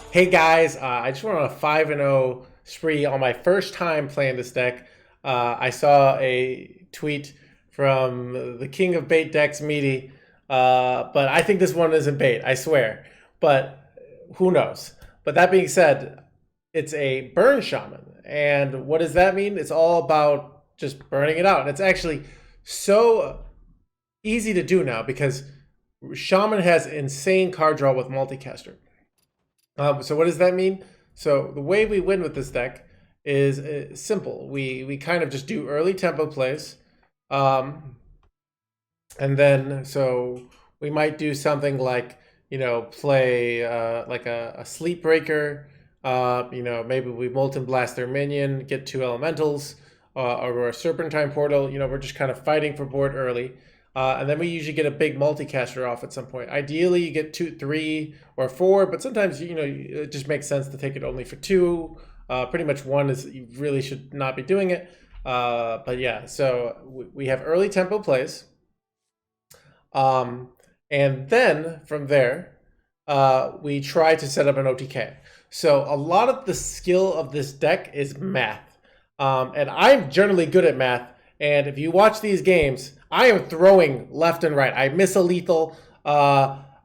Hey guys, I just went on a 5-0 spree on my first time playing this deck. I saw a tweet from the king of bait decks, Meati, but I think this one isn't bait, I swear. But who knows? But that being said, it's a Burn Shaman. And what does that mean? It's all about just burning it out. And it's actually so easy to do now because Shaman has insane card draw with multicaster. So what does that mean? So the way we win with this deck is simple. We kind of just do early tempo plays, um, and then so we might do something like play like a sleep breaker. Maybe we molten blast their minion, get two elementals, or a serpentine portal. We're just kind of fighting for board early. And then we usually get a big multicaster off at some point. Ideally, you get 2, 3, or 4, but sometimes it just makes sense to take it only for 2. Pretty much 1 is you really should not be doing it. But yeah, so we have early tempo plays, and then from there, we try to set up an OTK. So a lot of the skill of this deck is math, and I'm generally good at math. And if you watch these games, I am throwing left and right. I miss a lethal.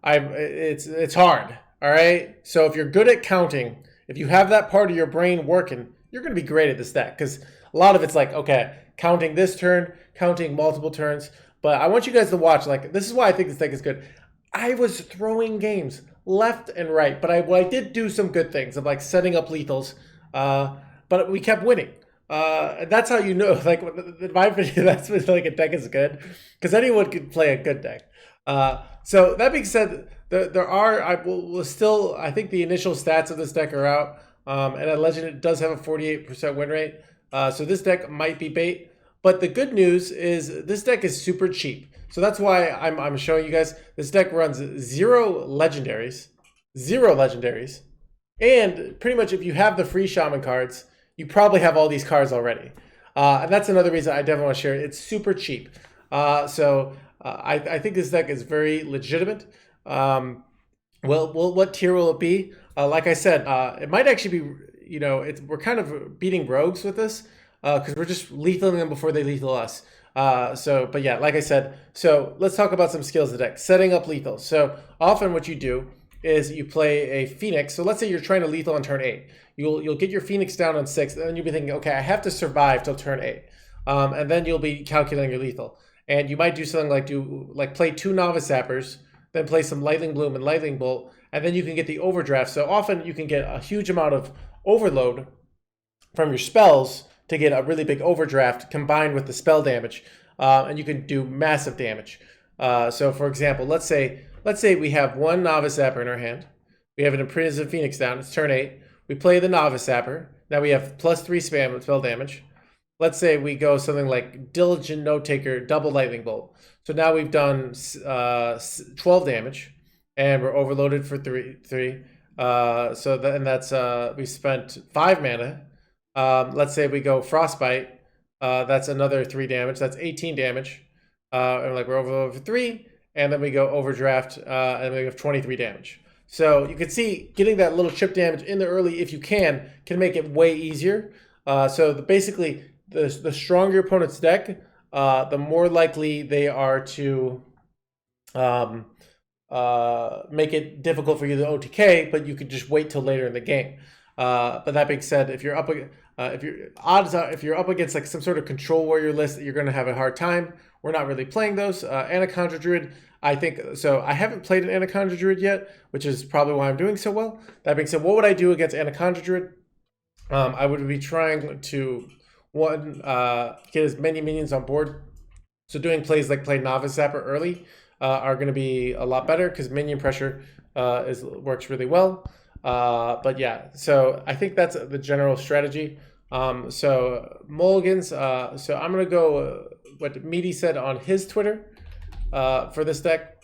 It's hard. All right. So if you're good at counting, if you have that part of your brain working, you're going to be great at this deck because a lot of it's like, okay, counting this turn, counting multiple turns. But I want you guys to watch. Like, this is why I think this deck is good. I was throwing games left and right, but I did do some good things of like setting up lethals. But we kept winning. And that's how you know, like, in my opinion, that's when like a deck is good, because anyone can play a good deck. So that being said, there are I think the initial stats of this deck are out, and at Legend it does have a 48% win rate. So this deck might be bait, but the good news is this deck is super cheap. So that's why I'm showing you guys this deck runs zero legendaries, and pretty much if you have the free shaman cards, you probably have all these cards already. And that's another reason I definitely want to share it. It's super cheap. I think this deck is very legitimate. What tier will it be? Like I said, it might actually be, we're kind of beating rogues with this because we're just lethaling them before they lethal us. But yeah, like I said, so let's talk about some skills of the deck. Setting up lethal. So often what you do is you play a Phoenix. So let's say you're trying to lethal on turn 8. You'll get your Phoenix down on 6, and then you'll be thinking, okay, I have to survive till turn 8. And then you'll be calculating your lethal. And you might do something like play 2 Novice Zappers, then play some Lightning Bloom and Lightning Bolt, and then you can get the overdraft. So often you can get a huge amount of overload from your spells to get a really big overdraft combined with the spell damage, and you can do massive damage. So for example, let's say we have 1 Novice Zapper in our hand. We have an Imprison Phoenix down. It's turn 8. We play the Novice Zapper. Now we have +3 spam with spell damage. Let's say we go something like Diligent Note Taker, double Lightning Bolt. So now we've done 12 damage, and we're overloaded for 3. That's we spent 5 mana. Let's say we go Frostbite. That's another 3 damage. That's 18 damage. And we're overloaded for 3, and then we go Overdraft, and we have 23 damage. So you can see getting that little chip damage in the early, if you can make it way easier. Basically, the stronger your opponent's deck, the more likely they are to make it difficult for you to OTK, but you could just wait till later in the game. But that being said, if you're up against like some sort of control warrior list, you're going to have a hard time. We're not really playing those. Anaconda Druid, I think so. I haven't played an Anaconda Druid yet, which is probably why I'm doing so well. That being said, what would I do against Anaconda Druid? I would be trying to get as many minions on board. So doing plays like play Novice Zapper early are going to be a lot better because minion pressure works really well. But yeah, so I think that's the general strategy. So mulligans. So I'm gonna go what Meati said on his Twitter for this deck.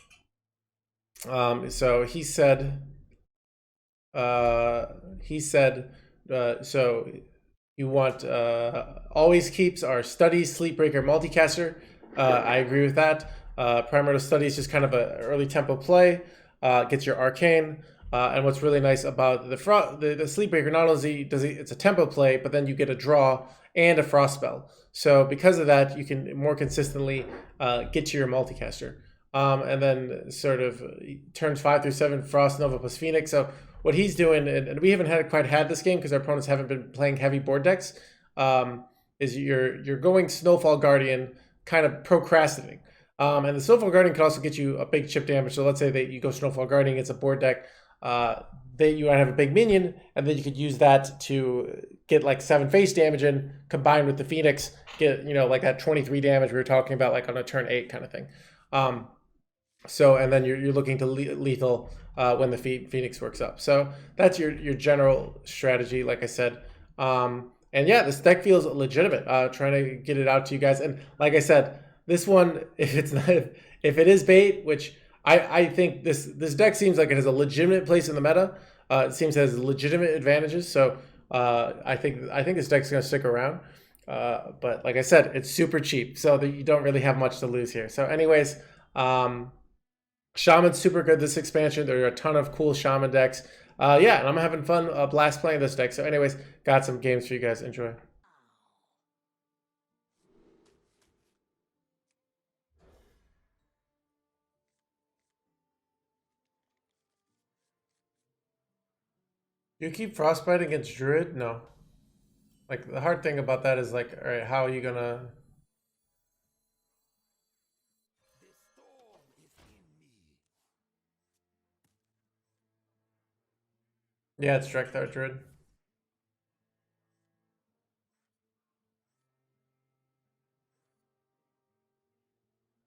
So he said so you want always keeps our studies sleepbreaker multicaster. I agree with that. Primordial Studies is just kind of an early tempo play. Gets your arcane. And what's really nice about the Sleepbreaker, not only does it's a tempo play, but then you get a draw and a frost spell. So because of that, you can more consistently get to your multicaster. And then sort of turns 5 through 7 Frost Nova plus Phoenix. So what he's doing, and we haven't quite had this game because our opponents haven't been playing heavy board decks, is you're going Snowfall Guardian, kind of procrastinating. And the Snowfall Guardian can also get you a big chip damage. So let's say that you go Snowfall Guardian against a board deck, then you might have a big minion, and then you could use that to get like 7 face damage in, combined with the Phoenix, get like that 23 damage we were talking about, like on a turn 8 kind of thing. So and then you're looking to lethal when the Phoenix works up. So that's your general strategy, like I said. And yeah, this deck feels legitimate. Trying to get it out to you guys, and like I said, this one, if it is bait, which I think this deck seems like it has a legitimate place in the meta. It seems it has legitimate advantages. So I think this deck's going to stick around. But like I said, it's super cheap, so that you don't really have much to lose here. So anyways, Shaman's super good this expansion. There are a ton of cool Shaman decks. Yeah, and I'm having fun, blast playing this deck. So anyways, got some games for you guys. Enjoy. You keep Frostbite against Druid? No. Like, the hard thing about that is, like, all right, how are you gonna... Yeah, it's Drekthar Druid.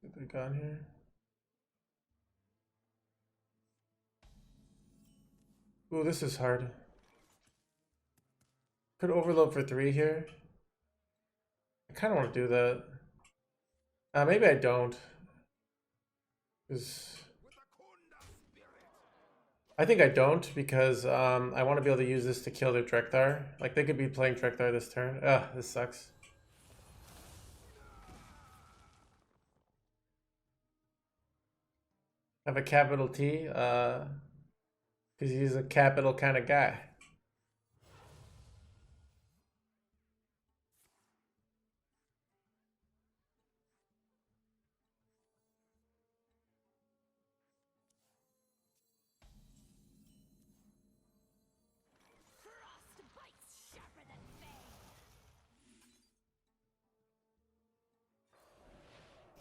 What we got here? Ooh, this is hard. Could overload for 3 here. I kind of want to do that. Maybe I don't. I think I don't, because I want to be able to use this to kill their Drekthar. Like, they could be playing Drekthar this turn. Ugh, this sucks. Have a capital T, because he's a capital kind of guy.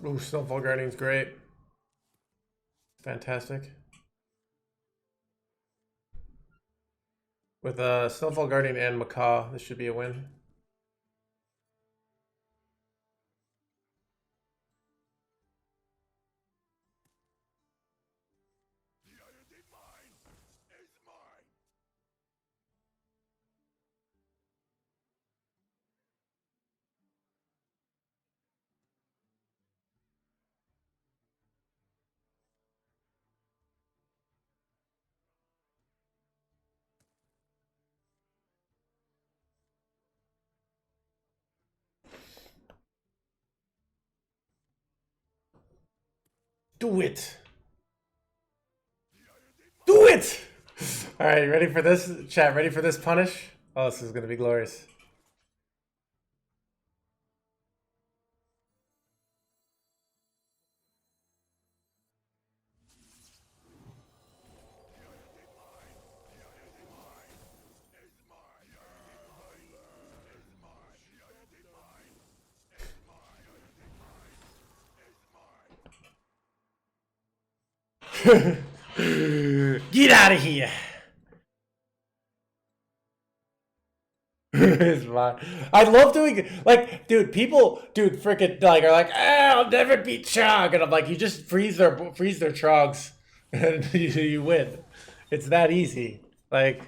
Ooh, Snowfall Guardian's great. Fantastic. With Snowfall Guardian and Macaw, this should be a win. Do it! Do it! Alright, ready for this? Chat, ready for this punish? Oh, this is gonna be glorious. Get out of here! It's fine. I love doing, like, dude, people, freaking like are like, I'll never beat Chog, and I'm like, you just freeze their Trogs, and you win. It's that easy. Like,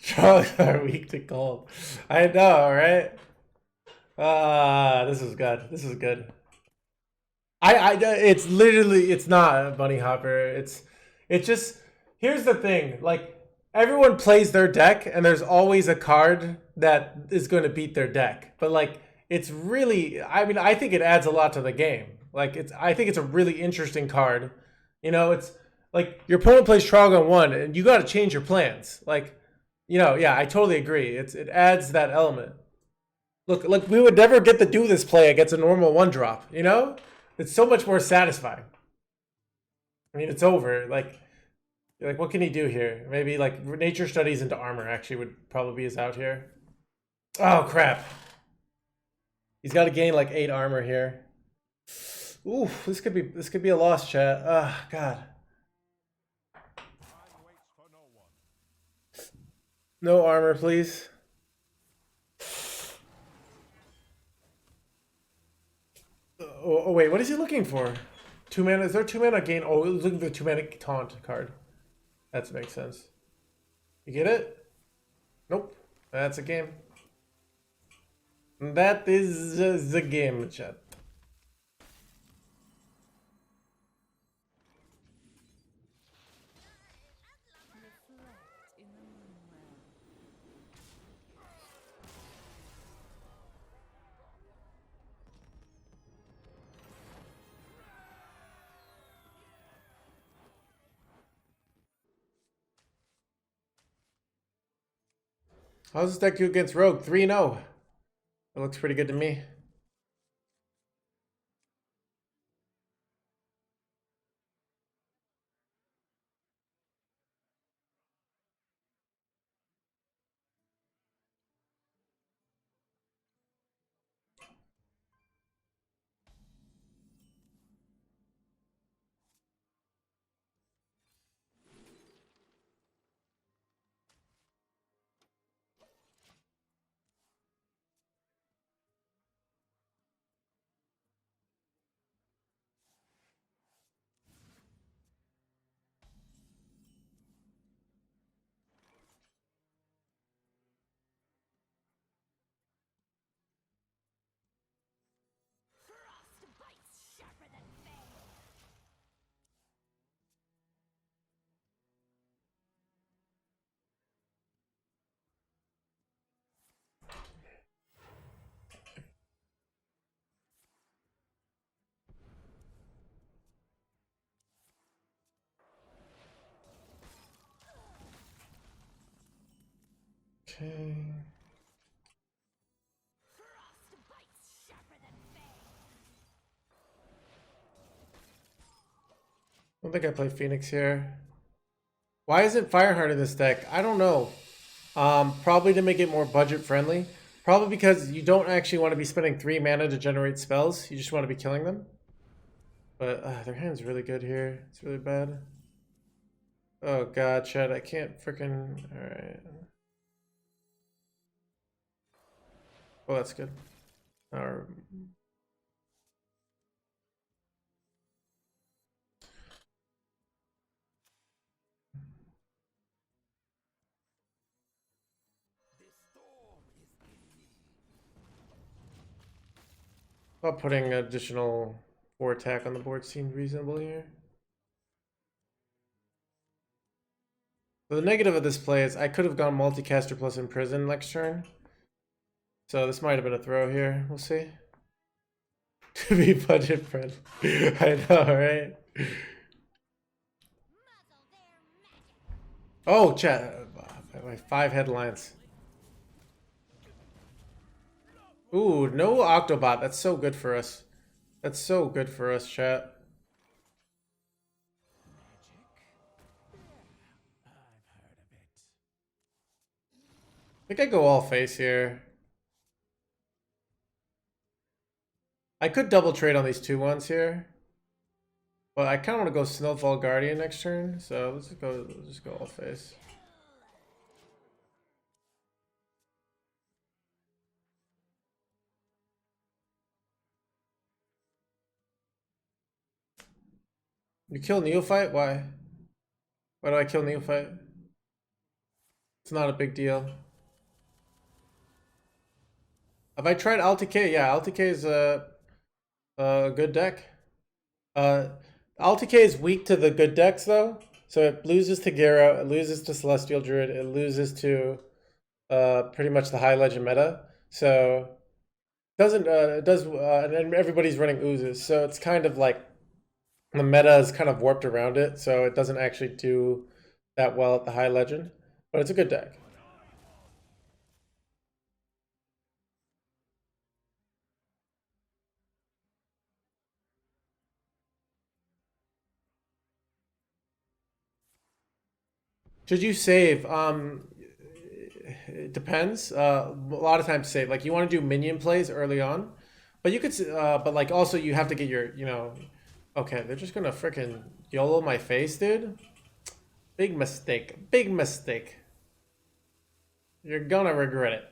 Trogs are weak to cold. I know, right? This is good. This is good. it's literally, it's not a bunny hopper. It's just, here's the thing. Like, everyone plays their deck, and there's always a card that is going to beat their deck. But like, it's really, I mean, I think it adds a lot to the game. Like, I think it's a really interesting card. You know, it's like your opponent plays Trogg 1, and you got to change your plans. Like, you know, yeah, I totally agree. It adds that element. Look, we would never get to do this play against a normal 1-drop. You know, it's so much more satisfying. I mean, it's over. Like, what can he do here? Maybe like nature studies into armor actually would probably be his out here. Oh crap! He's got to gain like 8 armor here. Ooh, this could be a loss, chat. Ah, God. No armor, please. Oh, wait, what is he looking for? 2 mana? Is there 2 mana gain? Oh, he's looking for the 2 mana taunt card. That makes sense. You get it? Nope. That's a game. That is the game, chat. How's this deck do against Rogue? 3-0. That looks pretty good to me. Okay. I don't think I play Phoenix here. Why isn't Fireheart in this deck? I don't know. Probably to make it more budget friendly. Probably because you don't actually want to be spending 3 mana to generate spells. You just want to be killing them. But their hand's really good here. It's really bad. Oh god, Chad, I can't freaking. Alright. Oh, that's good. Well, putting additional 4 attack on the board seemed reasonable here. So the negative of this play is I could have gone multicaster plus imprison next turn. So this might have been a throw here. We'll see. To be budget friendly. I know, right? Oh, chat. My 5 headlines. Ooh, no Octobot. That's so good for us. That's so good for us, chat. I think I go all face here. I could double trade on these 2-1s here. But I kind of want to go Snowfall Guardian next turn. So let's just go all face. You kill Neophyte? Why? Why do I kill Neophyte? It's not a big deal. Have I tried LTK? Yeah, LTK is a good deck. Uh, AAECAA is weak to the good decks though, so it loses to Garrote, it loses to Celestial Druid, it loses to pretty much the high legend meta. So doesn't it does and everybody's running oozes, so it's kind of like the meta is kind of warped around it, so it doesn't actually do that well at the high legend, but it's a good deck. Should you save? It depends. A lot of times save. Like you want to do minion plays early on, but you could. But like also you have to get your. Okay, they're just gonna freaking YOLO my face, dude. Big mistake. Big mistake. You're gonna regret it.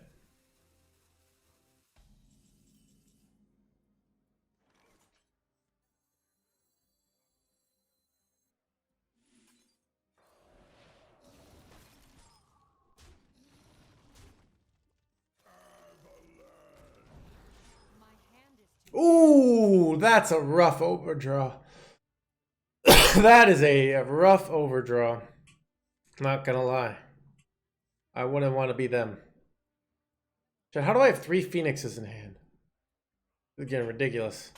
Ooh, that's a rough overdraw. That is a rough overdraw. Not gonna lie. I wouldn't want to be them. How do I have 3 Phoenixes in hand? This is getting ridiculous.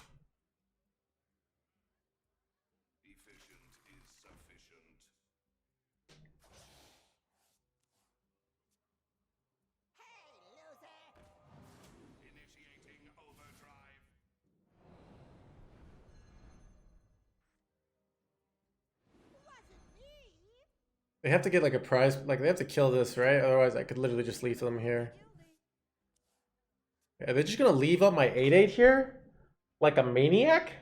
They have to get like a prize, like they have to kill this, right? Otherwise I could literally just lethal them here. Are they just gonna leave up my 8/8 here? Like a maniac?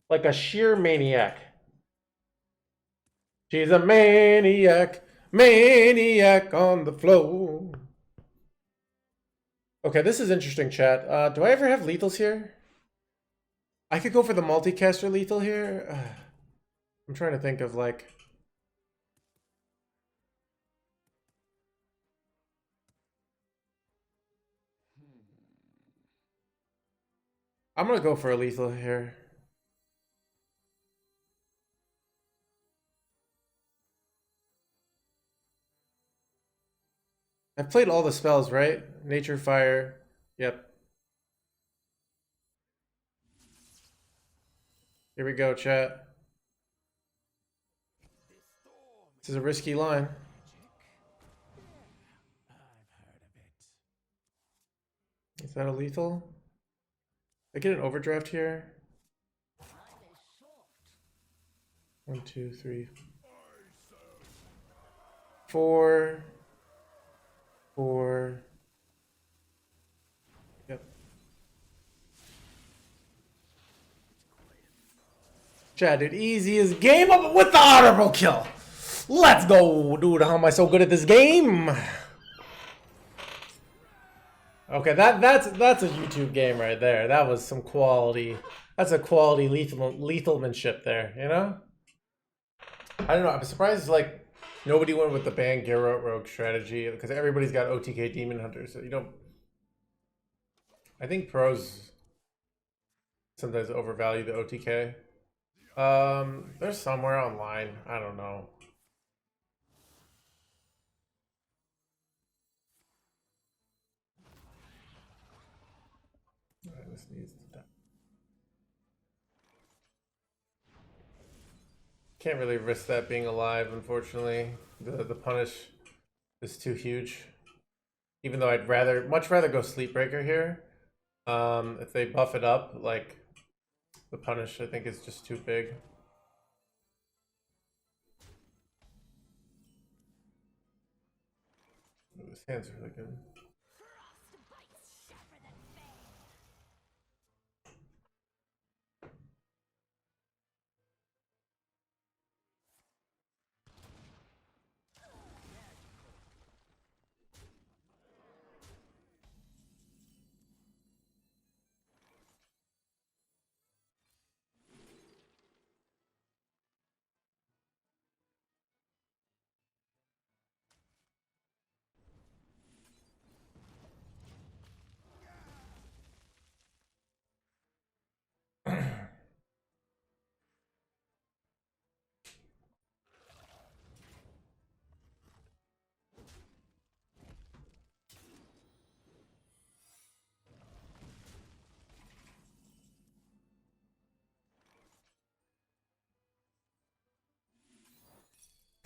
Like a sheer maniac. She's a maniac, maniac on the floor. Okay, this is interesting, chat. Do I ever have lethals here? I could go for the multicaster lethal here. I'm trying to think of like... I'm gonna go for a lethal here. I've played all the spells, right? Nature, fire. Yep. Here we go, chat. This is a risky line. Is that a lethal? I get an overdraft here. 1, 2, 3, 4. 4. Yep. Chat, dude, easiest game up with the honorable kill. Let's go, dude. How am I so good at this game? Okay, that's a YouTube game right there. That was some quality. That's a quality lethalmanship there, you know? I don't know. I'm surprised like nobody went with the ban Garrote Rogue strategy because everybody's got OTK Demon Hunter, so you don't. I think pros sometimes overvalue the OTK. They're somewhere online. I don't know. This needs to die. Can't really risk that being alive, unfortunately. The punish is too huge. Even though I'd much rather go Sleepbreaker here. If they buff it up, like the punish, I think is just too big. Ooh, his hands are really good.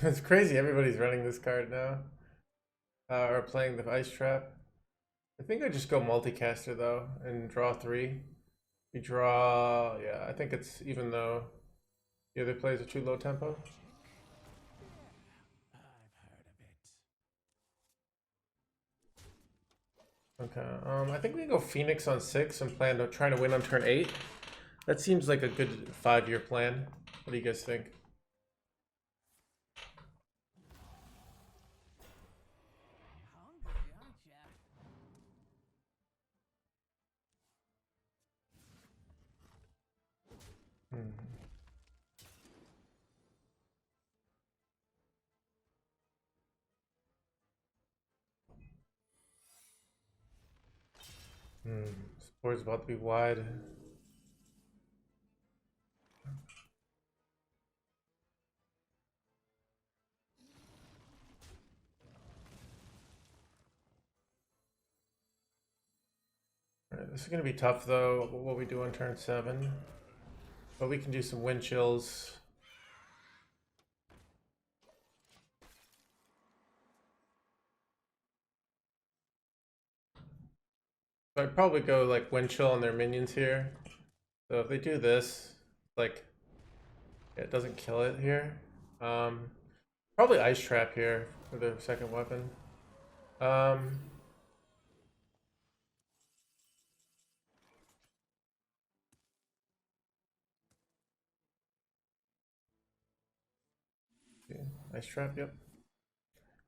It's crazy. Everybody's running this card now, or playing the ice trap. I think I just go multicaster though and draw 3. We draw, yeah. I think it's even though the other plays are too low tempo. Okay. I think we can go Phoenix on 6 and plan to trying to win on turn 8. That seems like a good 5-year plan. What do you guys think? This board's about to be wide. Alright, this is gonna be tough though, what we do on turn 7. But we can do some wind chills. So I'd probably go like wind chill on their minions here. So if they do this, like it doesn't kill it here. Probably ice trap here for the second weapon. Ice trap, yep.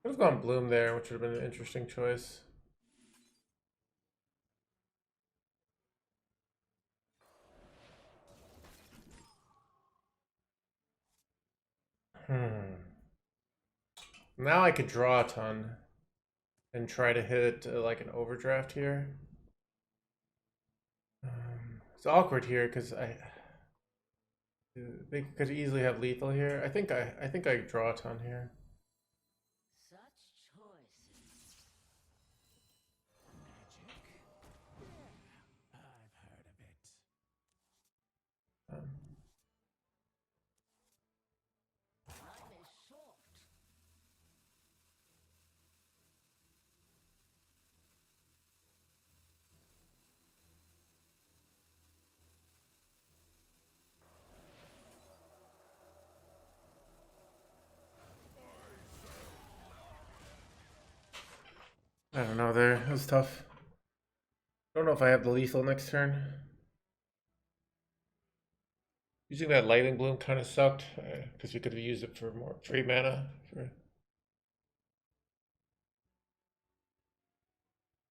Could have gone bloom there, which would have been an interesting choice. Now I could draw a ton and try to hit like an overdraft here. It's awkward here because they could easily have lethal here. I think I draw a ton here. Such choices. Magic? Yeah, I've heard of it. Time is short. I don't know there. It was tough. I don't know if I have the lethal next turn. Using that lightning bloom kind of sucked because we could have used it for more free mana.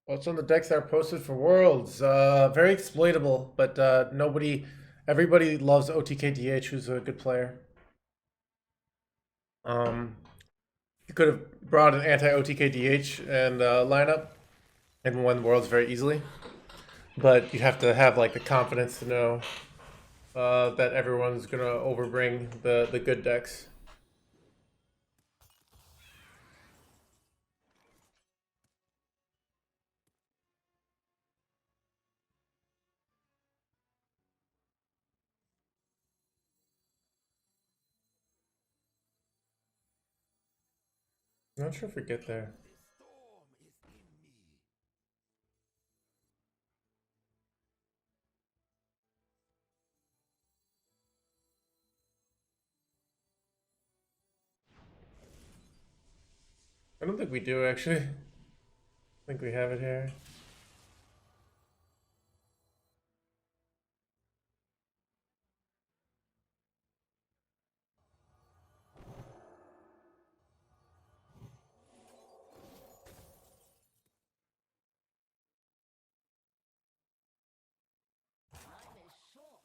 What's on the decks that are posted for Worlds? Very exploitable, but everybody loves OTKDH, who's a good player. You could have brought an anti-OTKDH and lineup and won Worlds very easily, but you have to have like the confidence to know that everyone's gonna overbring the good decks. I'm not sure if we get there. I don't think we do actually. I think we have it here. Time is short.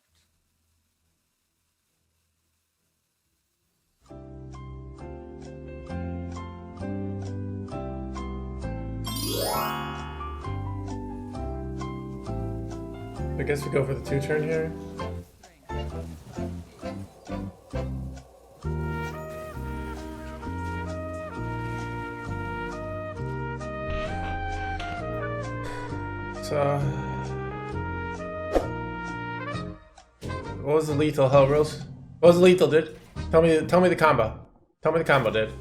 I guess we go for the 2-turn here. So, what was the lethal, Hellrose? What was the lethal, dude? Tell me the combo. Tell me the combo, dude.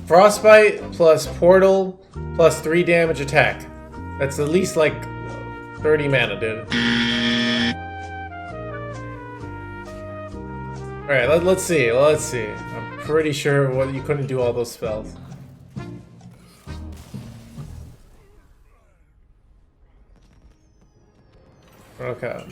Frostbite plus Portal plus 3 damage attack. That's at least like 30 mana, dude. Alright, let's see. Let's see. I'm pretty sure what you couldn't do all those spells. Okay.